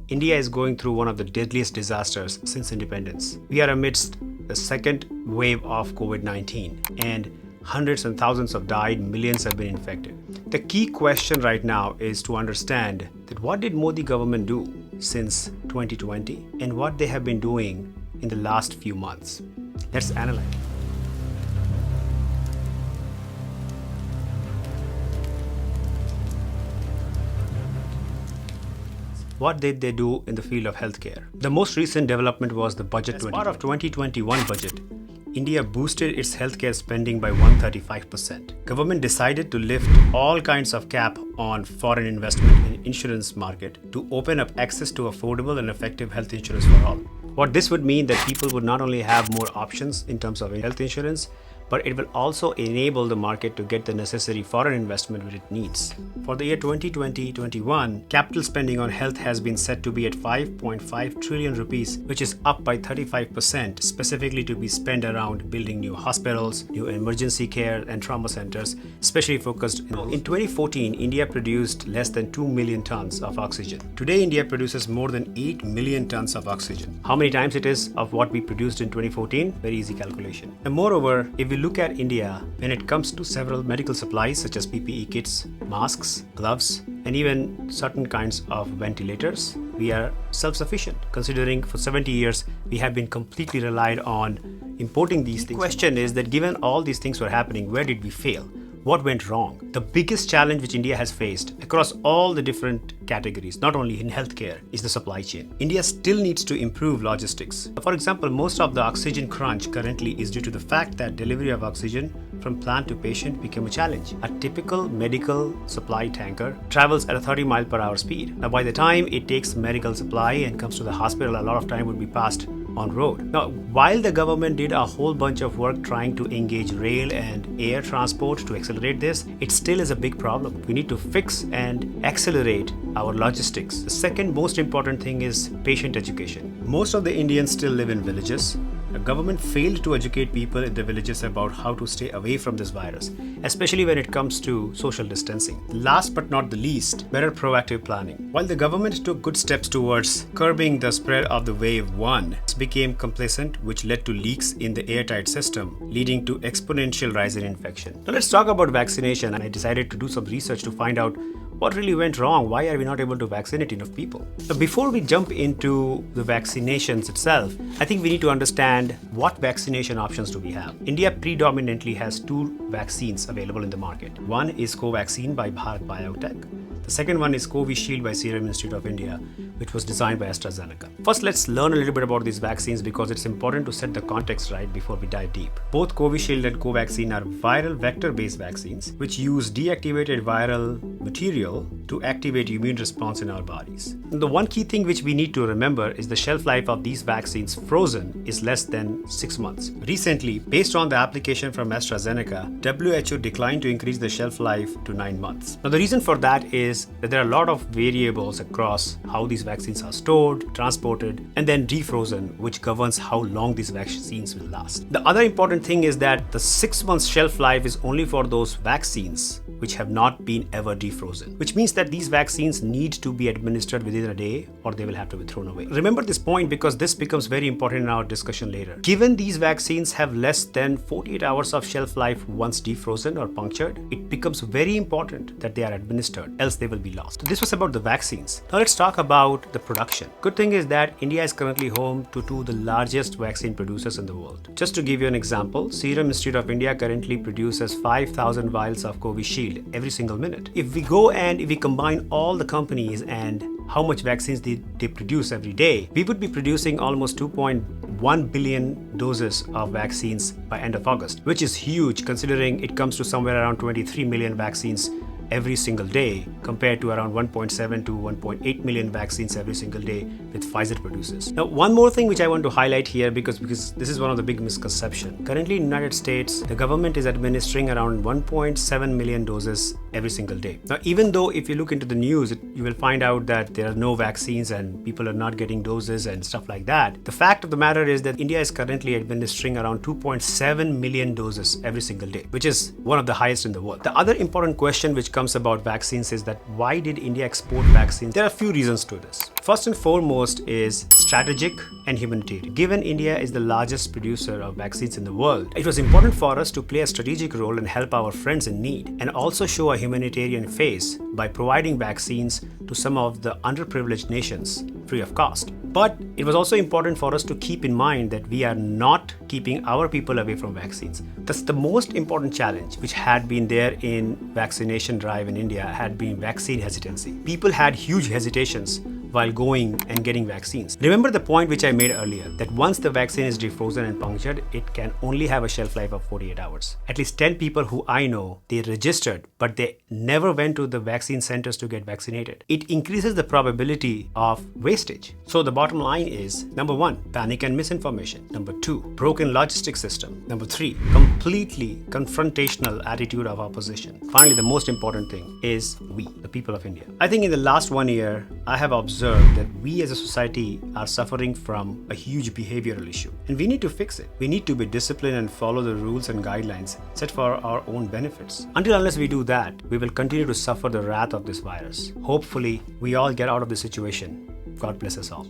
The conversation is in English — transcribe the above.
India is going through one of the deadliest disasters since independence. We are amidst the second wave of COVID-19 and hundreds and thousands have died, millions have been infected. The key question right now is to understand that what did Modi government do since 2020 and what they have been doing in the last few months. Let's analyze. What did they do in the field of healthcare? The most recent development was the budget. As part of 2021 budget, India boosted its healthcare spending by 135%. Government decided to lift all kinds of cap on foreign investment in insurance market to open up access to affordable and effective health insurance for all. What this would mean that people would not only have more options in terms of health insurance, but it will also enable the market to get the necessary foreign investment which it needs. For the year 2020-21, capital spending on health has been set to be at 5.5 trillion rupees, which is up by 35%, specifically to be spent around building new hospitals, new emergency care and trauma centers, especially focused in 2014, India produced less than 2 million tons of oxygen. Today, India produces more than 8 million tons of oxygen. How many times it is of what we produced in 2014? Very easy calculation. And moreover, if we look at India, when it comes to several medical supplies such as PPE kits, masks, gloves, and even certain kinds of ventilators, we are self-sufficient, considering for 70 years we have been completely relied on importing these things. The question is that given all these things were happening, where did we fail? What went wrong? The biggest challenge which India has faced across all the different categories, not only in healthcare, is the supply chain. India still needs to improve logistics. For example, most of the oxygen crunch currently is due to the fact that delivery of oxygen from plant to patient became a challenge. A typical medical supply tanker travels at a 30 mile per hour speed. Now, by the time it takes medical supply and comes to the hospital, a lot of time would be passed on road. Now, while the government did a whole bunch of work trying to engage rail and air transport to accelerate this, it still is a big problem. We need to fix and accelerate our logistics. The second most important thing is patient education. Most of the Indians still live in villages. The government failed to educate people in the villages about how to stay away from this virus, especially when it comes to social distancing. Last but not the least, better proactive planning. While the government took good steps towards curbing the spread of the wave 1, it became complacent, which led to leaks in the airtight system, leading to exponential rise in infection. Now let's talk about vaccination, and I decided to do some research to find out what really went wrong? Why are we not able to vaccinate enough people? So before we jump into the vaccinations itself, I think we need to understand what vaccination options do we have. India predominantly has 2 vaccines available in the market. One is Covaxin by Bharat Biotech. The second one is Covishield by Serum Institute of India, which was designed by AstraZeneca. First, let's learn a little bit about these vaccines because it's important to set the context right before we dive deep. Both Covishield and Covaxin are viral vector-based vaccines which use deactivated viral material to activate immune response in our bodies. And the one key thing which we need to remember is the shelf life of these vaccines frozen is less than 6 months. Recently, based on the application from AstraZeneca, WHO declined to increase the shelf life to 9 months. Now, the reason for that is that there are a lot of variables across how these vaccines are stored, transported, and then defrozen, which governs how long these vaccines will last. The other important thing is that the 6 months shelf life is only for those vaccines which have not been ever defrozen, which means that these vaccines need to be administered within a day or they will have to be thrown away. Remember this point because this becomes very important in our discussion later. Given these vaccines have less than 48 hours of shelf life once defrozen or punctured, it becomes very important that they are administered, else they will be lost. So this was about the vaccines. Now let's talk about the production. Good thing is that India is currently home to 2 of the largest vaccine producers in the world. Just to give you an example, Serum Institute of India currently produces 5,000 vials of Covishield every single minute. If we go and if we combine all the companies and how much vaccines they produce every day, we would be producing almost 2.1 billion doses of vaccines by end of August, which is huge considering it comes to somewhere around 23 million vaccines every single day compared to around 1.7 to 1.8 million vaccines every single day with Pfizer produces. Now, one more thing which I want to highlight here because this is one of the big misconceptions. Currently in the United States, the government is administering around 1.7 million doses every single day. Now, even though if you look into the news, you will find out that there are no vaccines and people are not getting doses and stuff like that. The fact of the matter is that India is currently administering around 2.7 million doses every single day, which is one of the highest in the world. The other important question which comes about vaccines is that why did India export vaccines? There are a few reasons to this. First and foremost is strategic and humanitarian. Given India is the largest producer of vaccines in the world, it was important for us to play a strategic role and help our friends in need, and also show a humanitarian face by providing vaccines to some of the underprivileged nations free of cost. But it was also important for us to keep in mind that we are not keeping our people away from vaccines. That's the most important challenge which had been there in vaccination drive in India, had been vaccine hesitancy. People had huge hesitations while going and getting vaccines. Remember the point which I made earlier, that once the vaccine is defrozen and punctured, it can only have a shelf life of 48 hours. At least 10 people who I know, they registered, but they never went to the vaccine centers to get vaccinated. It increases the probability of wastage. So the bottom line is, number 1, panic and misinformation. Number 2, broken logistics system. Number 3, completely confrontational attitude of opposition. Finally, the most important thing is we, the people of India. I think in the last 1 year, I have observed that we as a society are suffering from a huge behavioral issue, and we need to fix it. We need to be disciplined and follow the rules and guidelines set for our own benefits. Unless we do that, we will continue to suffer the wrath of this virus. Hopefully, we all get out of this situation. God bless us all.